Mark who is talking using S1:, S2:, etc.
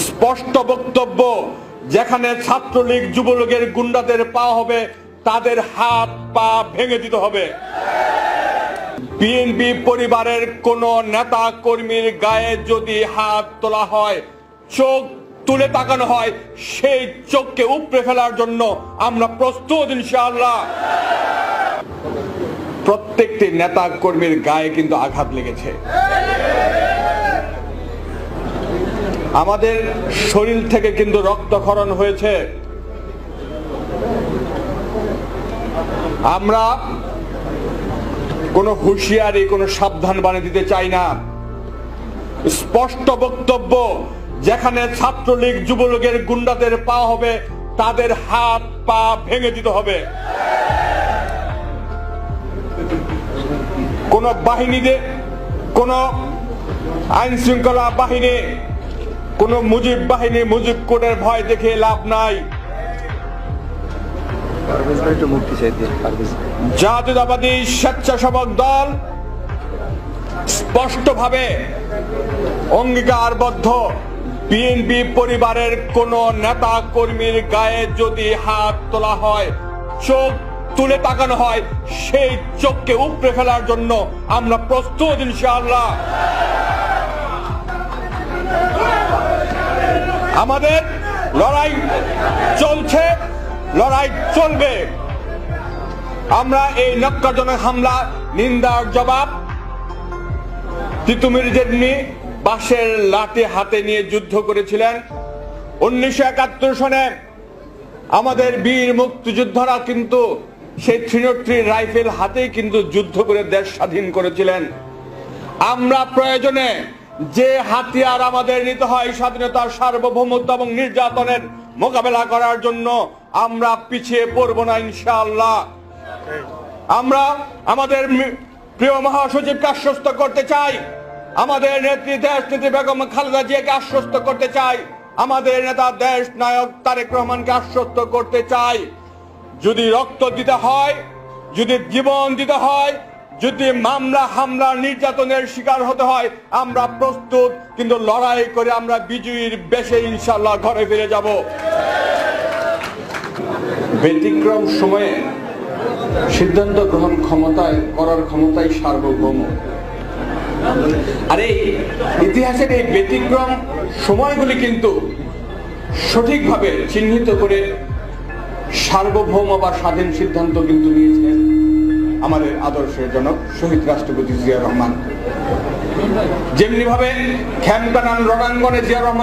S1: স্পষ্ট বক্তব্য, যেখানে ছাত্রলীগ যুবলীগের গুন্ডাদের পাওয়া হবে তাদের হাত পা ভেঙে দিতে হবে। বিএনপি পরিবারের কোন নেতা কর্মীর গায়ে যদি হাত তোলা হয়, চোখ তুলে তাকানো হয়, সেই চোখকে উপড়ে ফেলার জন্য আমরা প্রস্তুত ইনশাআল্লাহ। প্রত্যেকটি নেতা কর্মীর গায়ে কিন্তু আঘাত লেগেছে। আমাদের শরীর থেকে কিন্তু রক্তক্ষরণ হয়েছে। আমরা কোনো হুঁশিয়ারি, কোনো সাবধান বাণী দিতে চাই না। স্পষ্ট বক্তব্য, যেখানে ছাত্রলীগ যুবলীগের গুন্ডাদের পাওয়া হবে তাদের হাত পা ভেঙে দিতে হবে। কোন বাহিনীতে, কোন আইন শৃঙ্খলা বাহিনী, কোন মুজিব বাহিনী মুজিব কোডের ভয় দেখে লাভ নাই। জাতীয়তাবাদী স্বেচ্ছাসেবক দল স্পষ্টভাবে অঙ্গীকারবদ্ধ, বিএনপি পরিবারের কোন নেতা কর্মীর গায়ে যদি হাত তোলা হয়, চোখ তুলে তাকানো হয়, সেই চোখকে উপড়ে ফেলার জন্য আমরা প্রস্তুত ইনশাআল্লাহ। আমাদের লড়াই চলছে, লড়াই চলবে। আমরা এই নক্কারজনক হামলা নিন্দার জবাব তিতুমির যেমনি বাঁশের লাঠি হাতে নিয়ে যুদ্ধ করেছিলেন 1971 সনে, আমাদের বীর মুক্তিযোদ্ধারা কিন্তু সেই 303 রাইফেল হাতেই কিন্তু যুদ্ধ করে দেশ স্বাধীন করেছিলেন। আমরা প্রয়োজনে যে হাতিয়ার আমাদের নিতে হয় স্বাধীনতার সার্বভৌমত্ব এবং নির্যাতনের মোকাবেলা করার জন্য, আমরা পিছিয়ে পড়ব না ইনশাআল্লাহ। আমরা আমাদের প্রিয় মহাসচিবকে আশ্বস্ত করতে চাই, আমাদের নেত্রী দেশনেত্রী বেগম খালেদা জিয়াকে আশ্বস্ত করতে চাই, আমাদের নেতা দেশ নায়ক তারেক রহমানকে আশ্বস্ত করতে চাই, যদি রক্ত দিতে হয়, যদি জীবন দিতে হয়, যদি মামলা হামলা নির্যাতনের শিকার হতে হয়, আমরা প্রস্তুত। কিন্তু লড়াই করে আমরা বিজয়ীর বেশে ইনশাআল্লাহ ঘরে ফিরে যাব। ব্যতিক্রম সময়ে সিদ্ধান্ত গ্রহণ করার ক্ষমতাই সার্বভৌম। আর এই ইতিহাসের এই ব্যতিক্রম সময়গুলি কিন্তু সঠিকভাবে চিহ্নিত করে সার্বভৌম বা স্বাধীন সিদ্ধান্ত কিন্তু নিয়েছিলেন আমাদের আদর্শের জনক শহীদ রাষ্ট্রপতি জিয়া রহমান। যেমনি ভাবে ক্যাম্প রণাঙ্গনে জিয়া রহমান